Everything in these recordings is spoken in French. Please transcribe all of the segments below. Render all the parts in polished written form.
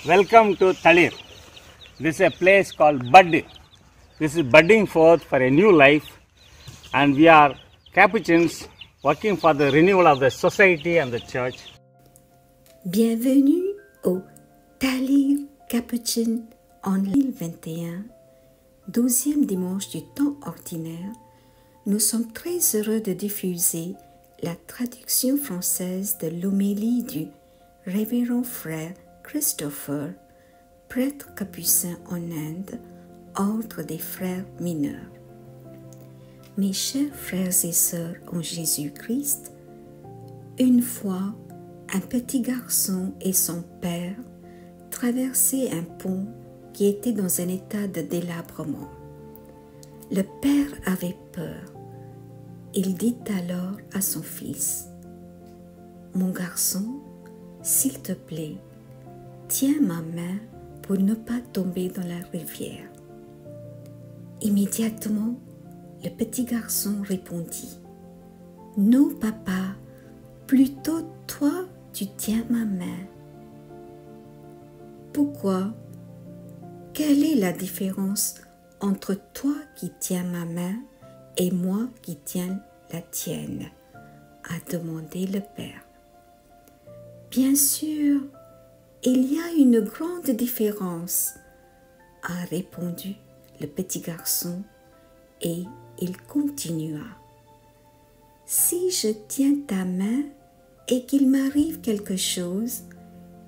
Welcome to Talir. This is a place called Bud. This is budding forth for a new life, and we are Capuchins working for the renewal of the society and the church. Bienvenue au Talir Capuchin en 2021, 12e dimanche du temps ordinaire. Nous sommes très heureux de diffuser la traduction française de l'homélie du révérend frère Christopher, prêtre capucin en Inde, ordre des frères mineurs. Mes chers frères et sœurs en Jésus-Christ, une fois, un petit garçon et son père traversaient un pont qui était dans un état de délabrement. Le père avait peur. Il dit alors à son fils, « Mon garçon, s'il te plaît, tiens ma main pour ne pas tomber dans la rivière. » Immédiatement, le petit garçon répondit, « Non, papa, plutôt toi, tu tiens ma main. » Pourquoi? Quelle est la différence entre toi qui tiens ma main et moi qui tiens la tienne? A demandé le père. Bien sûr, il y a une grande différence, a répondu le petit garçon et il continua. Si je tiens ta main et qu'il m'arrive quelque chose,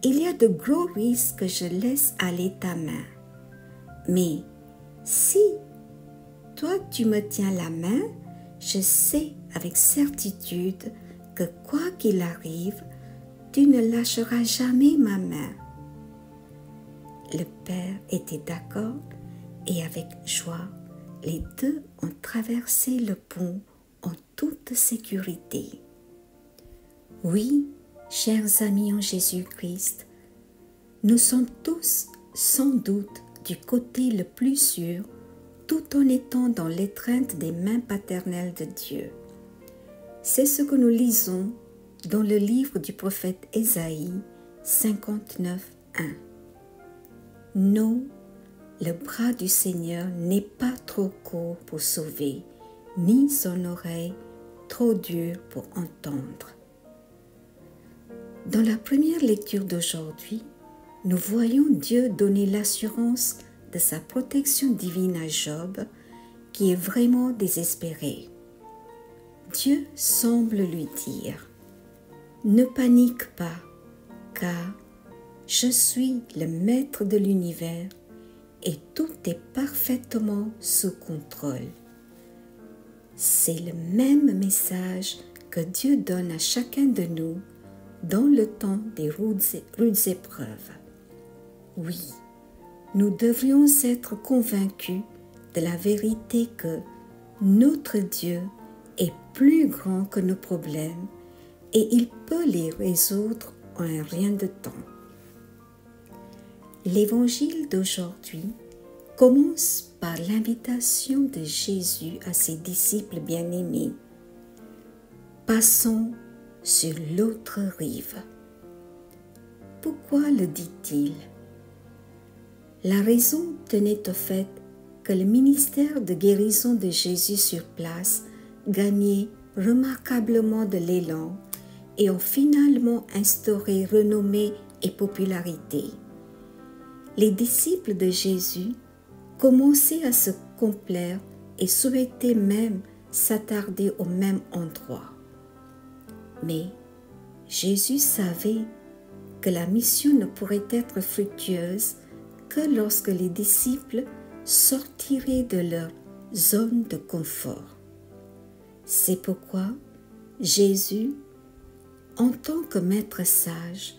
il y a de gros risques que je laisse aller ta main. Mais si toi tu me tiens la main, je sais avec certitude que quoi qu'il arrive, tu ne lâcheras jamais ma main. Le père était d'accord et avec joie, les deux ont traversé le pont en toute sécurité. Oui, chers amis en Jésus-Christ, nous sommes tous sans doute du côté le plus sûr, tout en étant dans l'étreinte des mains paternelles de Dieu. C'est ce que nous lisons dans le livre du prophète Ésaïe 59:1. Non, le bras du Seigneur n'est pas trop court pour sauver, ni son oreille trop dure pour entendre. Dans la première lecture d'aujourd'hui, nous voyons Dieu donner l'assurance de sa protection divine à Job, qui est vraiment désespéré. Dieu semble lui dire, « Ne panique pas, car je suis le maître de l'univers et tout est parfaitement sous contrôle. » C'est le même message que Dieu donne à chacun de nous dans le temps des rudes épreuves. Oui, nous devrions être convaincus de la vérité que notre Dieu est plus grand que nos problèmes et il peut les résoudre en un rien de temps. L'évangile d'aujourd'hui commence par l'invitation de Jésus à ses disciples bien-aimés. Passons sur l'autre rive. Pourquoi le dit-il? La raison tenait au fait que le ministère de guérison de Jésus sur place gagnait remarquablement de l'élan et ont finalement instauré renommée et popularité. Les disciples de Jésus commençaient à se complaire et souhaitaient même s'attarder au même endroit. Mais Jésus savait que la mission ne pourrait être fructueuse que lorsque les disciples sortiraient de leur zone de confort. C'est pourquoi Jésus, en tant que maître sage,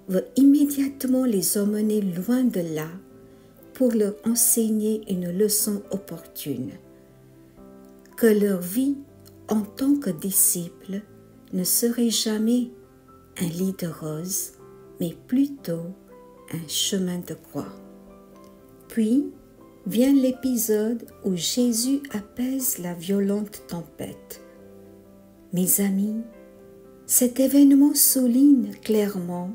veut immédiatement les emmener loin de là pour leur enseigner une leçon opportune. Que leur vie en tant que disciples ne serait jamais un lit de roses, mais plutôt un chemin de croix. Puis vient l'épisode où Jésus apaise la violente tempête. Mes amis, cet événement souligne clairement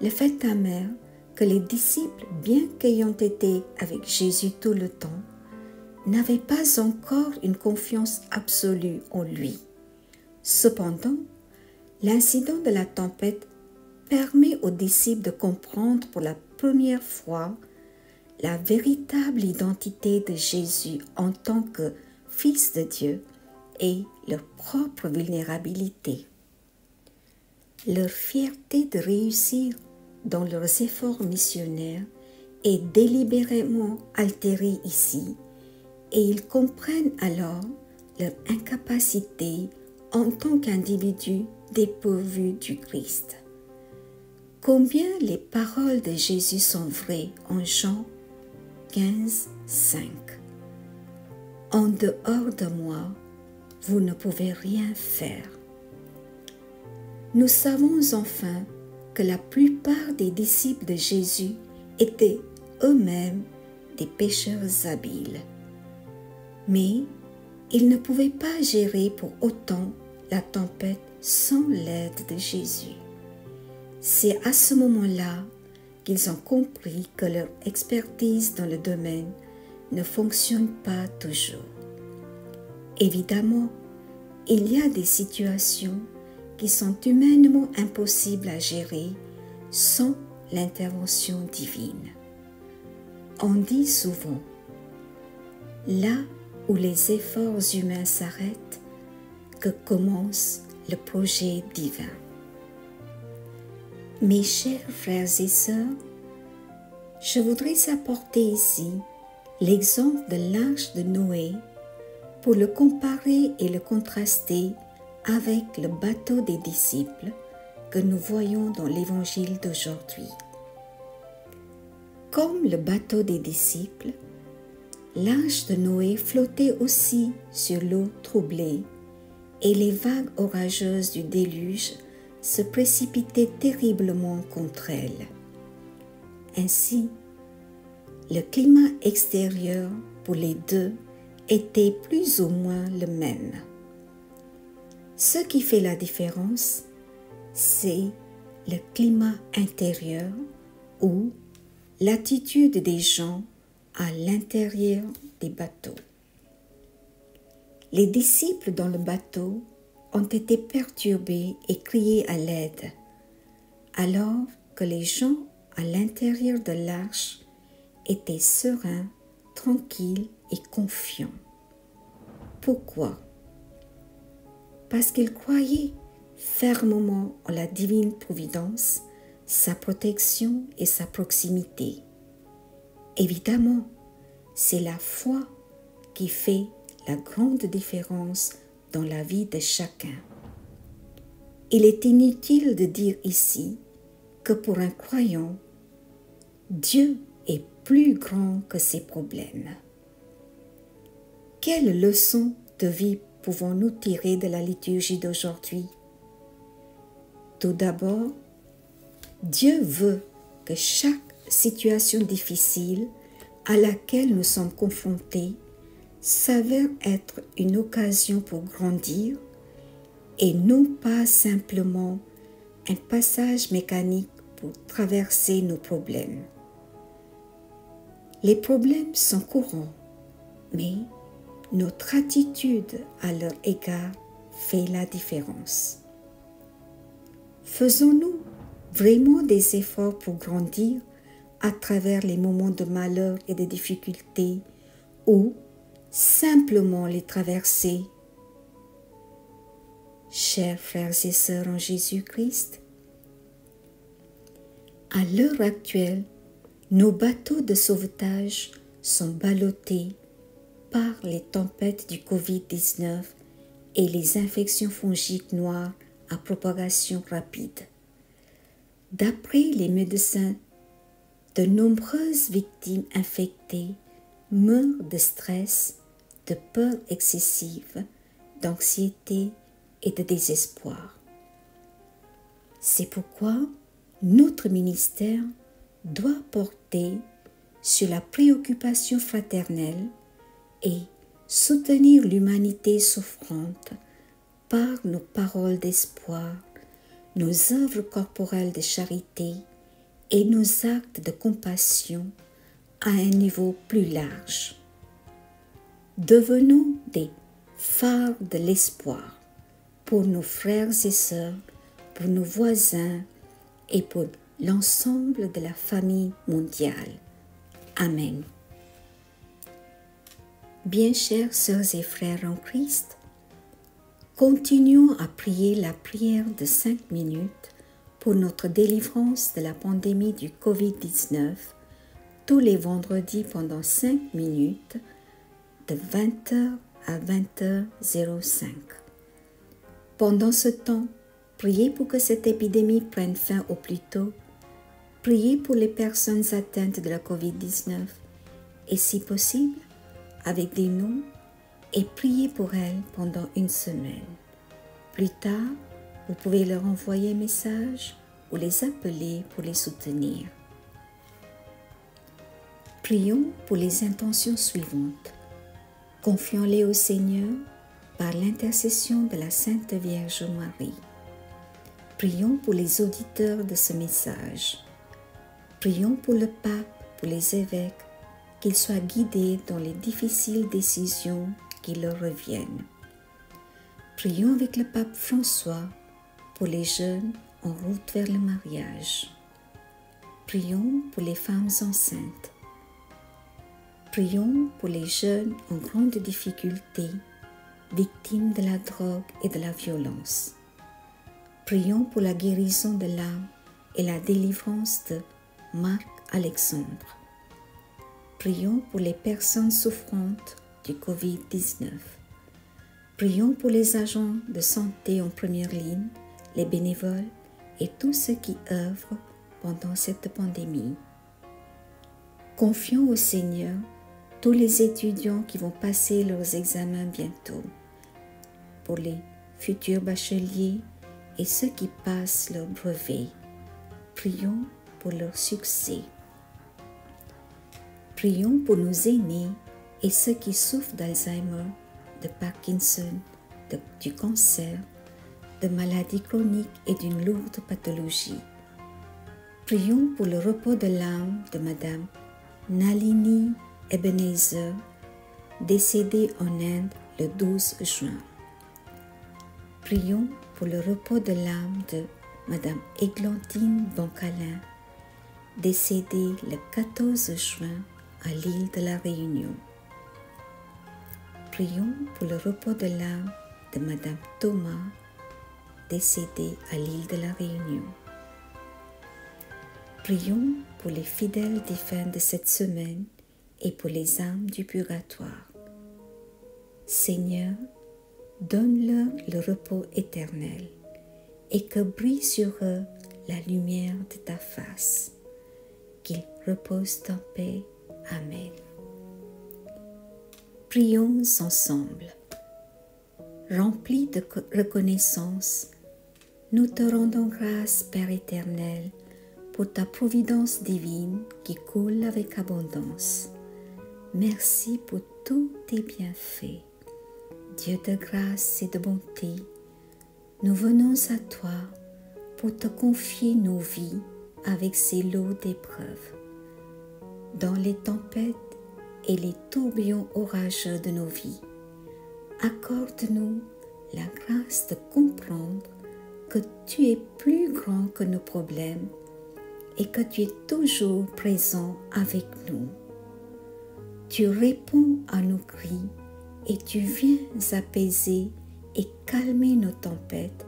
le fait amer que les disciples, bien qu'ayant été avec Jésus tout le temps, n'avaient pas encore une confiance absolue en lui. Cependant, l'incident de la tempête permet aux disciples de comprendre pour la première fois la véritable identité de Jésus en tant que Fils de Dieu et leur propre vulnérabilité. Leur fierté de réussir dans leurs efforts missionnaires est délibérément altérée ici et ils comprennent alors leur incapacité en tant qu'individus dépourvus du Christ. Combien les paroles de Jésus sont vraies en Jean 15, 5. En dehors de moi, vous ne pouvez rien faire. Nous savons enfin que la plupart des disciples de Jésus étaient eux-mêmes des pécheurs habiles. Mais ils ne pouvaient pas gérer pour autant la tempête sans l'aide de Jésus. C'est à ce moment-là qu'ils ont compris que leur expertise dans le domaine ne fonctionne pas toujours. Évidemment, il y a des situations qui sont humainement impossibles à gérer sans l'intervention divine. On dit souvent, là où les efforts humains s'arrêtent, que commence le projet divin. Mes chers frères et sœurs, je voudrais apporter ici l'exemple de l'arche de Noé pour le comparer et le contraster avec le bateau des disciples que nous voyons dans l'évangile d'aujourd'hui. Comme le bateau des disciples, l'arche de Noé flottait aussi sur l'eau troublée et les vagues orageuses du déluge se précipitaient terriblement contre elle. Ainsi, le climat extérieur pour les deux était plus ou moins le même. Ce qui fait la différence, c'est le climat intérieur ou l'attitude des gens à l'intérieur des bateaux. Les disciples dans le bateau ont été perturbés et crié à l'aide, alors que les gens à l'intérieur de l'arche étaient sereins, tranquilles et confiants. Pourquoi? Parce qu'ils croyaient fermement en la divine providence, sa protection et sa proximité. Évidemment, c'est la foi qui fait la grande différence dans la vie de chacun. Il est inutile de dire ici que pour un croyant, Dieu est plus grand que ses problèmes. Quelle leçon de vie pouvons-nous tirer de la liturgie d'aujourd'hui? Tout d'abord, Dieu veut que chaque situation difficile à laquelle nous sommes confrontés s'avère être une occasion pour grandir et non pas simplement un passage mécanique pour traverser nos problèmes. Les problèmes sont courants, mais notre attitude à leur égard fait la différence. Faisons-nous vraiment des efforts pour grandir à travers les moments de malheur et de difficultés ou simplement les traverser? Chers frères et sœurs en Jésus-Christ, à l'heure actuelle, nos bateaux de sauvetage sont ballottés par les tempêtes du Covid-19 et les infections fongiques noires à propagation rapide. D'après les médecins, de nombreuses victimes infectées meurent de stress, de peur excessive, d'anxiété et de désespoir. C'est pourquoi notre ministère doit porter sur la préoccupation fraternelle et soutenir l'humanité souffrante par nos paroles d'espoir, nos œuvres corporelles de charité et nos actes de compassion à un niveau plus large. Devenons des phares de l'espoir pour nos frères et sœurs, pour nos voisins et pour l'ensemble de la famille mondiale. Amen. Bien chers sœurs et frères en Christ, continuons à prier la prière de 5 minutes pour notre délivrance de la pandémie du Covid-19 tous les vendredis pendant 5 minutes de 20h à 20h05. Pendant ce temps, priez pour que cette épidémie prenne fin au plus tôt. Priez pour les personnes atteintes de la Covid-19 et si possible, avec des noms, et priez pour elles pendant une semaine. Plus tard, vous pouvez leur envoyer un message ou les appeler pour les soutenir. Prions pour les intentions suivantes. Confions-les au Seigneur par l'intercession de la Sainte Vierge Marie. Prions pour les auditeurs de ce message. Prions pour le pape, pour les évêques, qu'ils soient guidés dans les difficiles décisions qui leur reviennent. Prions avec le pape François pour les jeunes en route vers le mariage. Prions pour les femmes enceintes. Prions pour les jeunes en grande difficulté, victimes de la drogue et de la violence. Prions pour la guérison de l'âme et la délivrance de Marc Alexandre. Prions pour les personnes souffrantes du Covid-19. Prions pour les agents de santé en première ligne, les bénévoles et tous ceux qui œuvrent pendant cette pandémie. Confions au Seigneur tous les étudiants qui vont passer leurs examens bientôt, pour les futurs bacheliers et ceux qui passent leur brevet. Prions pour leur succès. Prions pour nos aînés et ceux qui souffrent d'Alzheimer, de Parkinson, du cancer, de maladies chroniques et d'une lourde pathologie. Prions pour le repos de l'âme de Madame Nalini Ebenezer, décédée en Inde le 12 juin. Prions pour le repos de l'âme de Madame Églantine Bancalin, décédée le 14 juin à l'île de la Réunion. Prions pour le repos de l'âme de Madame Thomas, décédée à l'île de la Réunion. Prions pour les fidèles défunts de cette semaine et pour les âmes du purgatoire. Seigneur, donne-leur le repos éternel et que brille sur eux la lumière de ta face. Qu'ils reposent en paix. Amen. Prions ensemble. Remplis de reconnaissance, nous te rendons grâce, Père éternel, pour ta providence divine qui coule avec abondance. Merci pour tous tes bienfaits. Dieu de grâce et de bonté, nous venons à toi pour te confier nos vies avec ces lots d'épreuves. Dans les tempêtes et les tourbillons orageux de nos vies, accorde-nous la grâce de comprendre que tu es plus grand que nos problèmes et que tu es toujours présent avec nous. Tu réponds à nos cris et tu viens apaiser et calmer nos tempêtes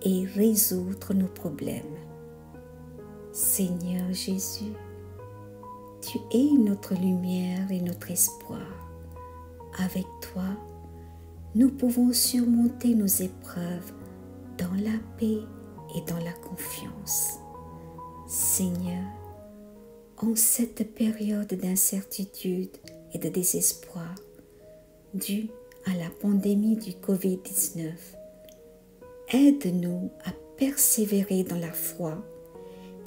et résoudre nos problèmes. Seigneur Jésus, tu es notre lumière et notre espoir. Avec toi, nous pouvons surmonter nos épreuves dans la paix et dans la confiance. Seigneur, en cette période d'incertitude et de désespoir due à la pandémie du Covid-19, aide-nous à persévérer dans la foi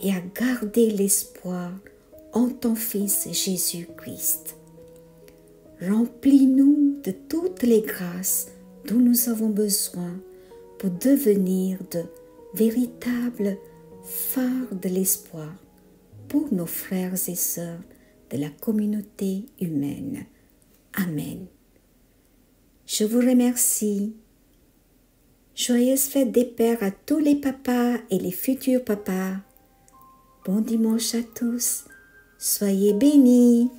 et à garder l'espoir en ton Fils Jésus-Christ. Remplis-nous de toutes les grâces dont nous avons besoin pour devenir de véritables phares de l'espoir pour nos frères et sœurs de la communauté humaine. Amen. Je vous remercie. Joyeuse fête des pères à tous les papas et les futurs papas. Bon dimanche à tous. Soyez bénis.